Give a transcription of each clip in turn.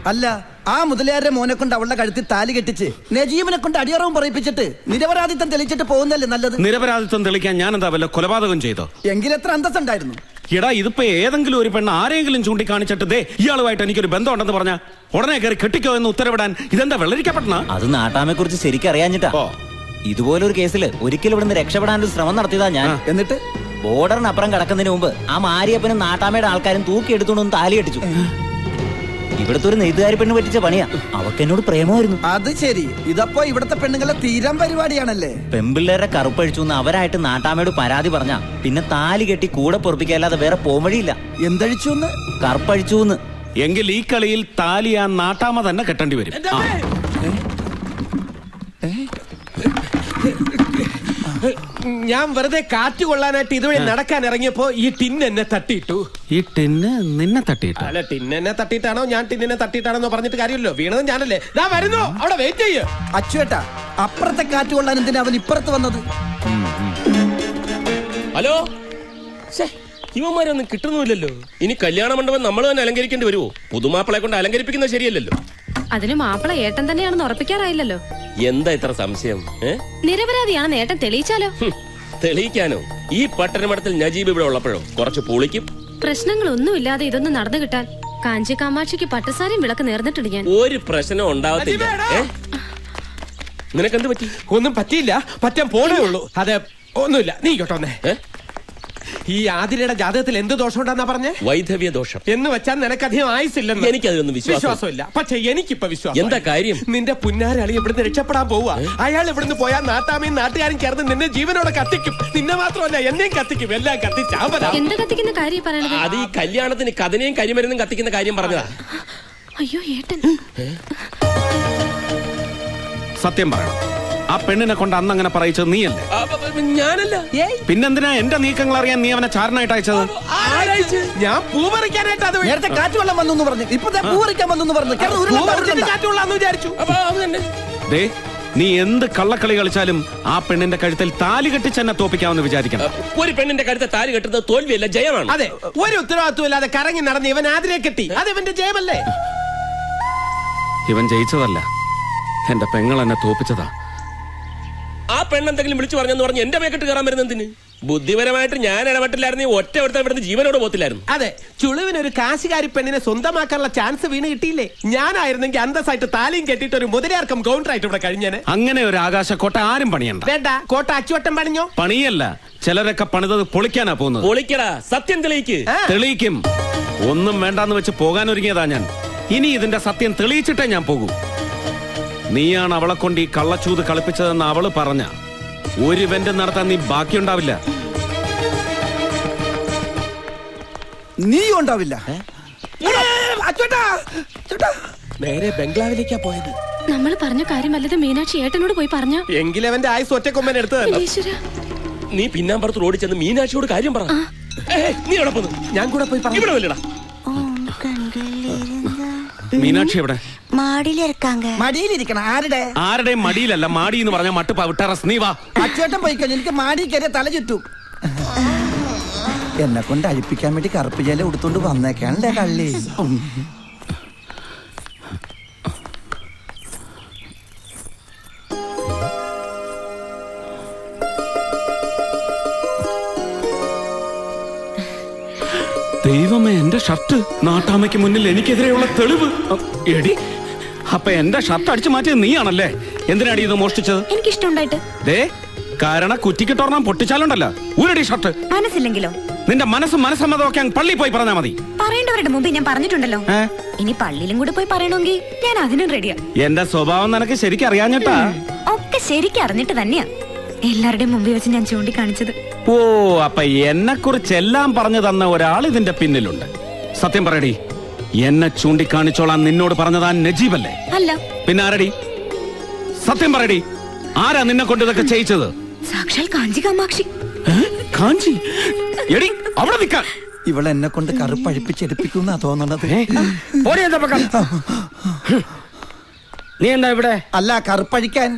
അല്ല, ആ മുതലയാരുടെ മോനെ കൊണ്ട് അവളുടെ കഴുത്തിൽ താലി കെട്ടിച്ച് നജീബിനെ കൊണ്ട് അടിയറവും പറയിപ്പിച്ചിട്ട് നിരപരാധിത്വം തെളിയിച്ചിട്ട് പോകുന്നല്ലേ നല്ലത്. നിരപരാധിത്വം തെളിയിക്കാൻ ഞാൻ എന്താ വല്ല കൊലപാതകം ചെയ്തോ? എങ്കിലെത്ര അന്തസ്സുണ്ടായിരുന്നു. എടാ, ഇതിപ്പോ ഏതെങ്കിലും ഒരു പെണ്ണ് ആരെങ്കിലും ചൂണ്ടിക്കാണിച്ചിട്ട് ദേ ഇയാളുമായിട്ട് എനിക്കൊരു ബന്ധമുണ്ടെന്ന് പറഞ്ഞ ഉടനെ കയറി കെട്ടിക്കോ എന്ന് ഉത്തരവിടാൻ ഇതെന്താ വെള്ളരിക്കപ്പെട്ട? അത് നാട്ടാമെ കുറിച്ച് ശരിക്കും അറിയാഞ്ഞിട്ടാ. ഇതുപോലൊരു കേസിൽ ഒരിക്കലും ഇവിടുന്ന് രക്ഷപ്പെടാനൊരു ശ്രമം നടത്തിയതാ ഞാൻ. എന്നിട്ട് ബോർഡറിനപ്പുറം കടക്കുന്നതിന് മുമ്പ് ആ മാരിയപ്പനും നാട്ടാമയുടെ ആൾക്കാരും തൂക്കിയെടുത്തോണ്ട് താലി കെട്ടിച്ചു. ഇവിടുത്തെ ഒരു നെയ്ത്തുകാരി പെണ്ണ് പറ്റിച്ച പണിയാ. അവക്ക് എന്നോട് പ്രേമമായിരുന്നു. അത് ശരി. ഇതപ്പോ ഇവിടത്തെ പെണ്ണുങ്ങളെ തീരാൻ പരിപാടിയാണല്ലേ? പെമ്പിള്ളേരെ കറുപ്പഴിച്ചു എന്ന് അവരായിട്ട് നാട്ടാമയോട് പരാതി പറഞ്ഞ പിന്നെ താലി കെട്ടി കൂടെ പൊറപ്പിക്കാല്ലാതെ വേറെ പോംവഴിയില്ല. എന്തഴിച്ചു? കറുപ്പഴിച്ചു. എങ്കിൽ ഈ കളിയിൽ താലി ആ നാട്ടാമ തന്നെ കെട്ടേണ്ടി വരും. ഞാൻ വെറുതെ കാറ്റ് കൊള്ളാനായിട്ട് ഇതുവഴി നടക്കാൻ ഇറങ്ങിയപ്പോ ഈ ടിന്ന് എന്നെ തട്ടിയിട്ടു. ഈ ടിന്ന് നിന്നെ തട്ടിയിട്ടു? അല്ല, ടിന്ന് എന്നെ തട്ടിയിട്ടാണോ ഞാൻ ടിന്നിനെ തട്ടിയിട്ടാണോ പറഞ്ഞിട്ട് കാര്യമല്ലോ. വീണത് ഞാനല്ലേ. ദാ വരുന്നു, അവിടെ വെയിറ്റ് ചെയ്യ്. അച്ചുവേട്ടാ, അപ്പുറത്തെ കാറ്റ് കൊള്ളാൻ എന്തിനാ അവൻ ഇപ്പുറത്ത് വന്നത്? ഹലോ, ഇവന്മാരൊന്നും കിട്ടുന്നില്ലല്ലോ. ഇനി കല്യാണ മണ്ഡപം നമ്മൾ തന്നെ അലങ്കരിക്കേണ്ടി വരുമോ? പുതുമാപ്പിളെ കൊണ്ട് അലങ്കരിപ്പിക്കുന്നത് ശരിയല്ലല്ലോ. അതിന് മാപ്പിള ഏട്ടൻ തന്നെയാണെന്ന് ഉറപ്പിക്കാറായില്ലല്ലോ. എന്താ ഇത്ര സംശയം? നിരപരാധിയാണെന്ന് ഏട്ടൻ തെളിയിച്ചാലോ? തെളിയിക്കാനോ? ഈ പട്ടണമഠത്തിൽ നജീബ് ഇവിടെ ഉള്ളപ്പോഴോ കുറച്ച് പൊളിക്കും. പ്രശ്നങ്ങളൊന്നുമില്ലാതെ ഇതൊന്നും നടന്നു കിട്ടാൻ കാഞ്ചി കാമാക്ഷിക്ക് പട്ടസാരിയും വിളക്ക് നേർന്നിട്ടുണ്ട് ഞാൻ. ഒരു പ്രശ്നം ഉണ്ടാവത്തില്ല. നിനക്കെന്ത് പറ്റി? ഒന്നും പറ്റിയില്ല, പറ്റാൻ പോണേ ഉള്ളൂ. അതെ, ഒന്നുമില്ല. നീ കേട്ടോന്നേ, ഈ ആതിരയുടെ ജാതകത്തിൽ എന്ത് ദോഷം ഉണ്ടെന്നാ പറഞ്ഞേ? വൈധവ്യ ദോഷം. എന്ന് വെച്ചാൽ നിനക്കധികം ആയുസില്ലെന്ന്. എനിക്കതിലൊന്നും വിശ്വാസമില്ല. പക്ഷെ എനിക്കിപ്പോ വിശ്വാസം. എന്താ കാര്യം? നിന്റെ പുന്നാരളി ഇവിടുന്ന് രക്ഷപ്പെടാൻ പോവാ. അയാൾ ഇവിടുന്ന് പോയാൽ നാട്ടാമയും നാട്ടുകാരും ചേർന്ന് നിന്നെ ജീവനോടെ കത്തിക്കും. നിന്നെ മാത്രമല്ല എന്നെയും കത്തിക്കും. എല്ലാം കത്തിച്ചാവരാ. എന്ത് കത്തിക്കുന്ന കാര്യം പറയണത്? അത് ഈ കല്യാണത്തിന് കഥനയും കരിമരുന്നും കത്തിക്കുന്ന കാര്യം പറഞ്ഞതാ. അയ്യോ ഏട്ടൻ, സത്യം പറയണം, ആ പെണ്ണിനെ കൊണ്ട് അന്ന് അങ്ങനെ പറയിച്ചത് നീയല്ലേ? ഞാനല്ല. പിന്നെന്തിനാ എന്റെ നീക്കങ്ങൾ അറിയാൻ നീ അവനെ ചാരനായിട്ട് അയച്ചത്? ഞാൻ പൂ പറിക്കാനായിട്ട്. അത് നേരത്തെ കാറ്റ് വെള്ളം വന്നു പറഞ്ഞു, ഇപ്പൊ പൂ പറിക്കാൻ വന്നു പറഞ്ഞു. കാറ്റ് കൊള്ളാന്ന് വിചാരിച്ചു. ദേ, നീ എന്ത് കള്ളക്കളി കളിച്ചാലും ആ പെണ്ണിന്റെ കഴുത്തിൽ താലി കെട്ടിച്ച് എന്നെ തോപ്പിക്കാമെന്ന് വിചാരിക്കണം. ഒരു പെണ്ണിന്റെ കഴുത്തെ താലി കെട്ടുന്നത് തോൽവിയല്ല, ജയമാണ്. അതെ, ഒരു ഉത്തരവാദിത്വം ഇല്ലാതെ കറങ്ങി നടന്ന് ഇവൻ ആതിരെ കെട്ടി. അത് ഇവന്റെ ജയമല്ലേ? ഇവൻ ജയിച്ചതല്ല, എന്റെ പെങ്ങൾ എന്നെ തോപ്പിച്ചതാ. ആ പെണ്ണെന്തെങ്കിലും വിളിച്ചു പറഞ്ഞെന്ന് പറഞ്ഞ് എന്റെ മേക്കെട്ട് കയറാൻ വരുന്നതിന്? ബുദ്ധിപരമായിട്ട് ഞാൻ ഇടപെട്ടില്ലായിരുന്നു, ഒറ്റ ഒരുത്തൻ ഇവിടുന്ന് ജീവനോട് പോത്തില്ലായിരുന്നു. അതെ, ചുളുവിനൊരു കാശുകാരി പെണ്ണിനെ സ്വന്തമാക്കാനുള്ള ചാൻസ് വീണ് കിട്ടിയില്ലേ? ഞാനായിരുന്നെങ്കിൽ അന്തസ്സായിട്ട് താലിയും കെട്ടിയിട്ട് ഒരു മുതലാർക്കം കൗണ്ടറായിട്ട് ഇവിടെ കഴിഞ്ഞേനെ. അങ്ങനെ ഒരു ആകാശക്കോട്ട ആരും പണിയണ്ട. വേണ്ട, കോട്ട അച്ചുവട്ടം പണിഞ്ഞോ? പണിയല്ല, ചിലരൊക്കെ പണിതത് പൊളിക്കാനാ പോകുന്നത്. പൊളിക്കടാ, സത്യം തെളിയിക്ക്. തെളിയിക്കും. ഒന്നും വേണ്ടാന്ന് വെച്ച് പോകാൻ ഒരുങ്ങിയതാ ഞാൻ. ഇനി ഇതിന്റെ സത്യം തെളിയിച്ചിട്ടേ ഞാൻ പോകൂ. നീയാണ് അവളെ കൊണ്ട് ഈ കള്ളച്ചൂത് കളിപ്പിച്ചതെന്ന് അവള് പറഞ്ഞ ഒരു ഇവന്റ് നടത്താൻ നീ ബാക്കിയുണ്ടാവില്ല. നീ ഉണ്ടാവില്ല. നേരെ ബംഗ്ലാവിലേക്കാ പോയത്. നമ്മൾ പറഞ്ഞ കാര്യമല്ലത് മീനാക്ഷി ഏട്ടനോട് പോയി പറഞ്ഞ. എങ്കിലവന്റെ ആയുസ് ഒറ്റക്കൊമ്പൻ എടുത്തത്. നീ പിന്നാമ്പറത്ത് റോഡിൽ ചെന്ന് മീനാക്ഷിയോട് കാര്യം പറ. നീ എവിടെ പോന്നു? ഞാൻ കൂടെ പോയി പറഞ്ഞു. ഇവിടെ വല്ലടാ. മീനാക്ഷി എവിടെ? മടിയിലിരിക്കണം. ആരുടെയും മടിയിലല്ല, മാടി എന്ന് പറഞ്ഞ മട്ട് പവിട്ടറസ്. നീ വാ. അച്ചുവേട്ടൻ പോയിക്കോ, എനിക്ക് മാടി കയറിയ തല ചുറ്റും. എന്നെ കൊണ്ട് അഴിപ്പിക്കാൻ വേണ്ടി കറുപ്പ് ജല ഉടുത്തോണ്ട് വന്നേക്കാണല്ലേ കള്ളി. ദൈവമേ, എന്റെ ഷർട്ട്! നാട്ടാമയ്ക്ക് മുന്നിൽ എനിക്കെതിരെയുള്ള തെളിവ്. എടി, അപ്പൊ എന്റെ ഷർട്ട് അടിച്ചു മാറ്റിയത് നീയാണല്ലേ? എന്തിനാടി ഇത് മോഷ്ടിച്ചത്? എനിക്കിഷ്ടമുണ്ടായിട്ട്. ദേ, കാരണം കുറ്റിക്കിട്ടോർണം പൊട്ടിച്ചാലുണ്ടല്ലോ ഊരടി ഷർട്ട്. മനസ്സില്ലെങ്കിലോ? നിന്റെ മനസ്സമ്മതമൊക്കെ പള്ളി പോയി പറഞ്ഞാ മതി. പറയേണ്ടവരുടെ മുമ്പ് ഞാൻ പറഞ്ഞിട്ടുണ്ടല്ലോ. ഇനി പള്ളിയിലും കൂടെ പോയി പറയണമെങ്കിൽ ഞാൻ അതിനും റെഡിയാ. എന്റെ സ്വഭാവം നിനക്ക് ശരിക്കും അറിയാഞ്ഞിട്ടാ. ഒക്കെ ശരിക്കും അറിഞ്ഞിട്ട് തന്നെയാ എല്ലാവരുടെയും മുമ്പിൽ വെച്ച് ഞാൻ ചൂണ്ടിക്കാണിച്ചത്. ഓ, അപ്പൊ എന്നെ കുറിച്ച് എല്ലാം പറഞ്ഞു തന്ന ഒരാൾ ഇതിന്റെ പിന്നിലുണ്ട്. സത്യം പറയടി, എന്നെ ചൂണ്ടിക്കാണിച്ചോളാൻ നിന്നോട് പറഞ്ഞതാ നജീബല്ലേ? അല്ല. പിന്നെ ആരടി? സത്യം പറയടി, ആരാ നിന്നെ കൊണ്ട് ഇതൊക്കെ ചെയ്യിച്ചത്? സാക്ഷാൽ കാഞ്ചി കാമാക്ഷി. കാഞ്ചി? എടി, അവിടെ നിൽക്കാൻ. ഇവളെന്നെ കൊണ്ട് കറുപ്പഴിപ്പിച്ചെടുപ്പിക്കുന്ന തോന്നണത്. നീ എന്താ ഇവിടെ? അല്ല, കറുപ്പഴിക്കാൻ.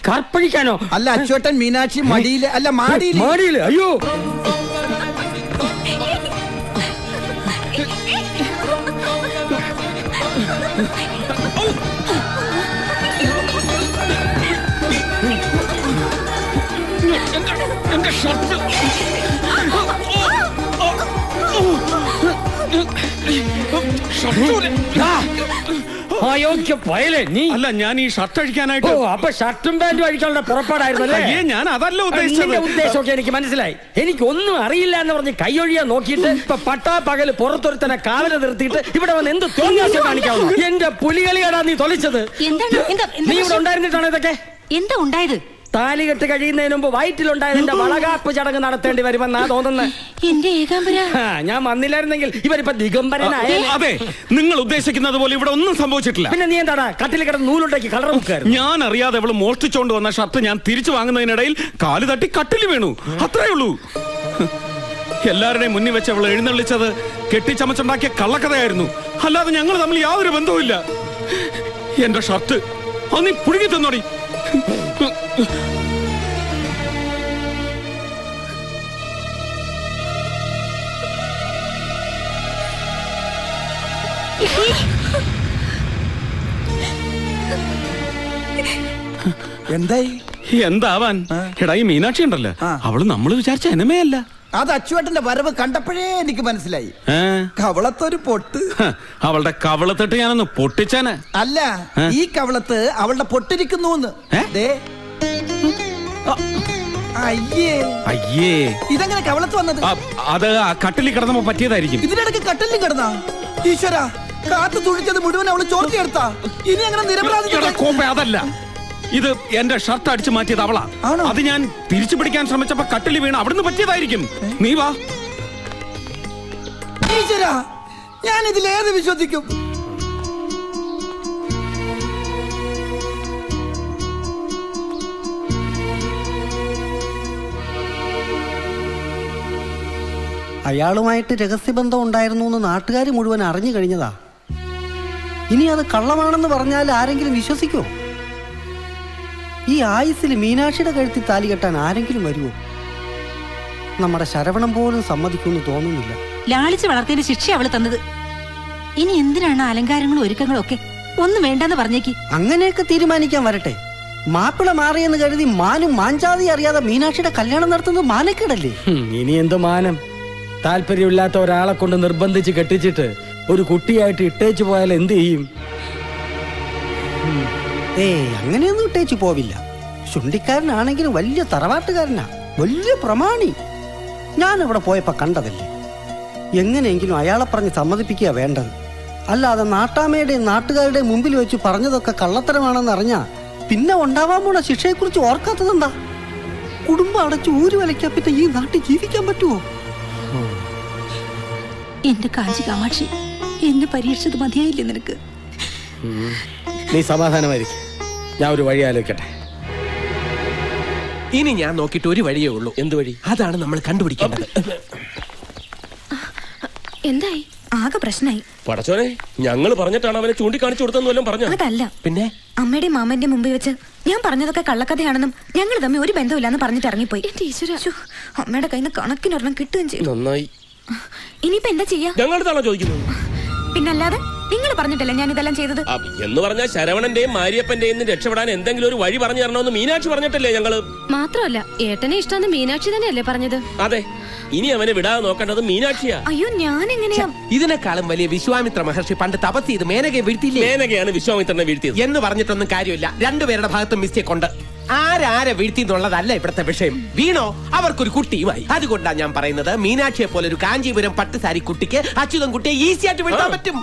കറുപ്പഴിക്കാനോ? അല്ല, അച്ചുവേട്ടൻ മീനാക്ഷി മടിയില്, അല്ല മാടിയില്. അയ്യോ, എന്റെ ഷർട്ട് അയോഗ്യ പയലേ നീ. അല്ല, ഞാൻ ഈ ഷർട്ട് ഓ, അഴിക്കാനായിട്ട് അപ്പൊ ഷർട്ടും പാന്റും അഴിക്കാനുള്ള പുറപ്പാടായിരുന്നല്ലേ? അയ്യേ, ഞാൻ അതല്ല ഉദ്ദേശിച്ചത്. നിന്റെ ഉദ്ദേശമൊക്കെ എനിക്ക് മനസ്സിലായി. എനിക്കൊന്നും അറിയില്ല എന്ന് പറഞ്ഞ് കൈയൊഴിയാൻ നോക്കിയിട്ട് ഇപ്പൊ പട്ടാ പകല് പുറത്തൊരുത്തനെ കാവല് നിർത്തിയിട്ട് ഇവിടെ വന്ന് എന്ത് തോന്നിയാസം കാണിക്കാവുന്നു? എന്റെ പുലികളിയാടാ നീ തൊലിച്ചത്. എന്താണ് നീ ഇവിടെ ഉണ്ടായിരുന്നിട്ടാണ് ഇതൊക്കെ? എന്താ ഉണ്ടായത്? താലികെട്ട് കഴിയുന്നതിന് മുമ്പ് വയറ്റിലുണ്ടായതിന്റെ വളകാപ്പ് ചടങ്ങ് നടത്തേണ്ടി വരുമെന്നാ തോന്നുന്നത്. എന്റെ ഏകാംബര, ഞാൻ വന്നില്ലായിരുന്നെങ്കിൽ ഇവരിപ്പോ ദിഗംബരനായ. അതെ, നിങ്ങൾ ഉദ്ദേശിക്കുന്നത് പോലെ ഇവിടെ ഒന്നും സംഭവിച്ചിട്ടില്ല. പിന്നെ നീ എന്താടാ കട്ടിൽ കിടന്ന് നൂലുണ്ടാക്കി കളർ മുക്കായിരുന്നു? ഞാൻ അറിയാതെ അവള് മോഷ്ടിച്ചോണ്ട് വന്ന ഷർട്ട് ഞാൻ തിരിച്ചു വാങ്ങുന്നതിനിടയിൽ കാല് തട്ടി കട്ടിൽ വീണു, അത്രേ ഉള്ളൂ. എല്ലാവരുടെയും മുന്നിൽ വെച്ച് അവൾ എഴുന്നള്ളിച്ചത് കെട്ടിച്ചമച്ചുണ്ടാക്കിയ കള്ളക്കഥയായിരുന്നു, അല്ലാതെ ഞങ്ങൾ തമ്മിൽ യാതൊരു ബന്ധവുമില്ല. എന്റെ ഷർട്ട് അത് നീ പുഴുകി തന്നോടി. എന്തായി? എന്താവാൻ? എടാ, ഈ മീനാക്ഷി ഉണ്ടല്ലോ, അവള് നമ്മൾ വിചാരിച്ച എനമേ അല്ല. അത് അച്ചുവേട്ടന്റെ വരവ് കണ്ടപ്പോഴേ എനിക്ക് മനസ്സിലായി. കവളത്തൊരു പൊട്ട്. അവളുടെ കവളത്തിട്ട് ഞാനൊന്ന് പൊട്ടിച്ചാന്. അല്ല, ഈ കവളത്ത് അവളുടെ പൊട്ടിരിക്കുന്നു. അയ്യേ അയ്യേ, ഇതെങ്ങനെ കവളത്ത് വന്നത്? അത് ആ കട്ടിലിൽ കിടന്നപ്പോ പറ്റിയതായിരിക്കും. ഇതിനിടയ്ക്ക് കട്ടിലും കിടന്നാ? ഈശ്വര, കാത്തു തുഴിച്ചത് മുഴുവൻ അവള് ചോർത്തിയെടുത്താ. ഇനി അങ്ങനെ നിരപരാധി. അതല്ല, ഇത് എന്റെ ഷർട്ട് അടിച്ചു മാറ്റിയത് അവളാ. അത് ഞാൻ തിരിച്ചു പിടിക്കാൻ ശ്രമിച്ചപ്പോ കട്ടിൽ വീണ് അവിടുന്ന് പറ്റിയതായിരിക്കും. നീ വാ. ഈശ്വര, ഞാൻ ഇതിലേത് വിശ്വസിക്കും? അയാളുമായിട്ട് രഹസ്യബന്ധം ഉണ്ടായിരുന്നു എന്ന് നാട്ടുകാർ മുഴുവൻ അറിഞ്ഞു കഴിഞ്ഞതാ. ഇനി അത് കള്ളമാണെന്ന് പറഞ്ഞാൽ ആരെങ്കിലും വിശ്വസിക്കുമോ? ഈ ആയുസ്സിൽ മീനാക്ഷിയുടെ കഴുത്തിൽ താലി കെട്ടാൻ ആരെങ്കിലും വരുമോ? നമ്മുടെ ശരവണം പോലും സമ്മതിക്കുമെന്ന് തോന്നുന്നില്ല. ലാളിച്ച് വളർത്തിയതിന്റെ ശിക്ഷ അവള് തന്നത്. ഇനി എന്തിനാണ് അലങ്കാരങ്ങളും ഒരുക്കങ്ങളും ഒക്കെ? ഒന്നും വേണ്ടെന്ന് പറഞ്ഞേക്ക്. അങ്ങനെയൊക്കെ തീരുമാനിക്കാൻ വരട്ടെ. മാപ്പിള മാറിയെന്ന് കരുതി മാനും മാഞ്ചാതി അറിയാതെ മീനാക്ഷിയുടെ കല്യാണം നടത്തുന്നത് മാനക്കേടല്ലേ? ഇനി എന്ത് മാനം? താല്പര്യമില്ലാത്ത ഒരാളെ കൊണ്ട് നിർബന്ധിച്ച് കെട്ടിച്ചിട്ട് ഒരു കുട്ടിയായിട്ട് ഇട്ടേച്ചു പോയാൽ എന്ത് ചെയ്യും? അങ്ങനെയൊന്നും ഇട്ടേച്ചു പോവില്ല. ചുണ്ടിക്കാരനാണെങ്കിലും വലിയ തറവാട്ടുകാരനാ, വലിയ പ്രമാണി. ഞാൻ അവിടെ പോയപ്പോ കണ്ടതല്ലേ. എങ്ങനെയെങ്കിലും അയാളെ പറഞ്ഞ് സമ്മതിപ്പിക്കുക വേണ്ടത്. അല്ലാതെ നാട്ടാമ്മയുടെയും നാട്ടുകാരുടെയും മുമ്പിൽ വെച്ച് പറഞ്ഞതൊക്കെ കള്ളത്തരമാണെന്ന് അറിഞ്ഞാ പിന്നെ ഉണ്ടാവാൻ പോണ ശിക്ഷയെക്കുറിച്ച് ഓർക്കാത്തതെന്താ? കുടുംബം അടച്ച് ഊര് വലയ്ക്കാൻ പിന്നെ ഈ നാട്ടിൽ ജീവിക്കാൻ പറ്റുമോ? എന്റെ കാഞ്ചി കാമാക്ഷി, എന്നെ പരീക്ഷിച്ചത് മതിയായില്ലേ നിനക്ക്? നീ സമാധാനമായിരിക്കും, ഞാൻ ഒരു വഴി ആലോചിക്കട്ടെ. ഇനി ഞാൻ നോക്കിയിട്ട് ഒരു വഴിയേ ഉള്ളൂ. എന്ത് വഴി? അതാണ് നമ്മൾ കണ്ടുപിടിക്കേണ്ടത്. എന്തായി? ആകെ പ്രശ്നമായി. പടച്ചോനെ, ഞങ്ങൾ പറഞ്ഞിട്ടാണ് അവനെ ചൂണ്ടിക്കാണിച്ചു കൊടുത്തെന്ന് വല്ലതും പറഞ്ഞു? അതല്ല, പിന്നെ അമ്മയുടെയും മാമന്റെ മുമ്പിൽ വെച്ച് ഞാൻ പറഞ്ഞതൊക്കെ കള്ളക്കഥയാണെന്നും ഞങ്ങൾ തമ്മിൽ ഒരു ബന്ധമില്ലാന്ന് പറഞ്ഞിട്ട് ഇറങ്ങിപ്പോയി. അമ്മയുടെ കയ്യിൽ നിന്ന് കണക്കിനൊരെണ്ണം കിട്ടുകയും ചെയ്തു. നന്നായി. ഇനിയിപ്പോ എന്താ ചെയ്യാ? ഞങ്ങളുടെതാണോ ചോദിക്കുന്നത്? പിന്നല്ലാതെ നിങ്ങൾ പറഞ്ഞിട്ടല്ലേ ഞാൻ ഇതെല്ലാം ചെയ്തത്? എന്ന് പറഞ്ഞാൽ ശരവണന്റെയും മാരിയപ്പന്റെയും രക്ഷപ്പെടാൻ എന്തെങ്കിലും ഒരു വഴി പറഞ്ഞു തരണമെന്ന് മീനാക്ഷി പറഞ്ഞിട്ടല്ലേ ഞങ്ങള്? മാത്രമല്ല, ഏട്ടനെ ഇഷ്ടമെന്ന് മീനാക്ഷി തന്നെയല്ലേ പറഞ്ഞത്? അതെ, ഇനി അവനെ വിടാതെ നോക്കേണ്ടത് മീനാക്ഷിയാ. അയ്യോ, ഞാൻ എങ്ങനെയാ? ഇതിനേക്കാളും വലിയ വിശ്വാമിത്ര മഹർഷി പണ്ട് തപസ് ചെയ്ത് മേനകയെ വീഴ്ത്തിയില്ലേ? മേനകയാണ് വിശ്വാമിത്രനെ വീഴ്ത്തിയത് എന്ന് പറഞ്ഞിട്ടൊന്നും കാര്യമില്ല. രണ്ടുപേരുടെ ഭാഗത്തും മിസ്റ്റേക്ക് ഉണ്ട്. ആരാരെ വീഴ്ത്തി എന്നുള്ളതല്ല ഇവിടുത്തെ വിഷയം. വീണോ അവർക്കൊരു കുട്ടിയുമായി. അതുകൊണ്ടാണ് ഞാൻ പറയുന്നത്, മീനാക്ഷിയെ പോലെ ഒരു കാഞ്ചീപുരം പട്ടുസാരി കുട്ടിക്ക് അച്യുതൻ കുട്ടിയെ ഈസി ആയിട്ട് വീഴ്ത്താൻ പറ്റും.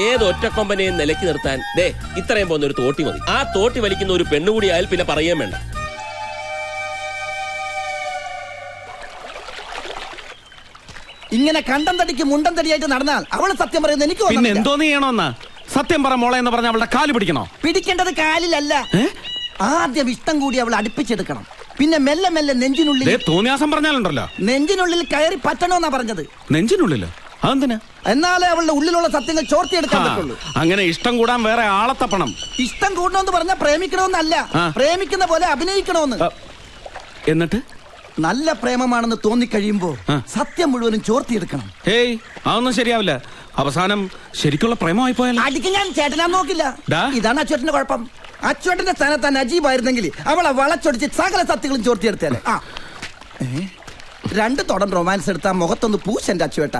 ഏത് ഒറ്റക്കൊമ്പനെയും നിലയ്ക്ക് നിർത്താൻ ഇത്രയും പോകുന്ന ഒരു തോട്ടി മതി. ആ തോട്ടി വലിക്കുന്ന ഒരു പെണ്ണുകൂടി ആയാൽ പിന്നെ പറയാൻ വേണ്ട. ഇങ്ങനെ കണ്ടം തടിക്ക് മുണ്ടം തടിയായിട്ട് നടന്നാൽ അവള് സത്യം പറയുന്നത് എനിക്ക് പിന്നെ എന്തോന്ന് ചെയ്യണമെന്നാ? സത്യം പറ മോളെ എന്ന് പറഞ്ഞ അവളുടെ കാല് പിടിക്കണോ? പിടിക്കേണ്ടത് കാലിലല്ല, ആദ്യം ഇഷ്ടം കൂടി അവൾ അടുപ്പിച്ചെടുക്കണം. പിന്നെ മെല്ലെ മെല്ലെ നെഞ്ചിനുള്ളിൽ. തോന്നിയാസം പറഞ്ഞാലുണ്ടല്ലോ, നെഞ്ചിനുള്ളിൽ കയറി പറ്റണോന്നാ പറഞ്ഞത്. നെഞ്ചിനുള്ളിലോ? അതെന്തിനാ? എന്നാലേ അവളുടെ ഉള്ളിലുള്ള സത്യങ്ങൾ ചോർത്തിയെടുക്കാൻ പറ്റുള്ളൂ. അങ്ങനെ ഇഷ്ടം കൂടാൻ വേറെ ആളെ തപ്പണം. ഇഷ്ടം കൂടണമെന്ന് പറഞ്ഞാൽ പ്രേമിക്കണമെന്നല്ല, പ്രേമിക്കുന്ന പോലെ അഭിനയിക്കണമെന്ന്. എന്നിട്ട് നല്ല പ്രേമമാണെന്ന് തോന്നിക്കഴിയുമ്പോ സത്യം മുഴുവനും ചോർത്തിയെടുക്കണം. അതൊന്നും ശരിയാവില്ല. അവസാനം ശരിക്കുള്ള പ്രേമമായി പോയാലോ? അടിക്ക് ഞാൻ ചേട്ടനാ നോക്കില്ല. ഡാ. ഇതാണ് അച്ചുവേട്ടന്റെ കുഴപ്പം. അച്ചുവേട്ടന്റെ സ്ഥാനത്ത് നജീബായിരുന്നെങ്കിൽ അവളെ വളച്ചൊടിച്ച് സകല സത്യങ്ങളും ചോർത്തിയെടുത്തേനെ. 2 തുടം റൊമാൻസ് എടുത്താൽ മുഖത്തൊന്ന് പൂശെന്റെ അച്ചുവേട്ട.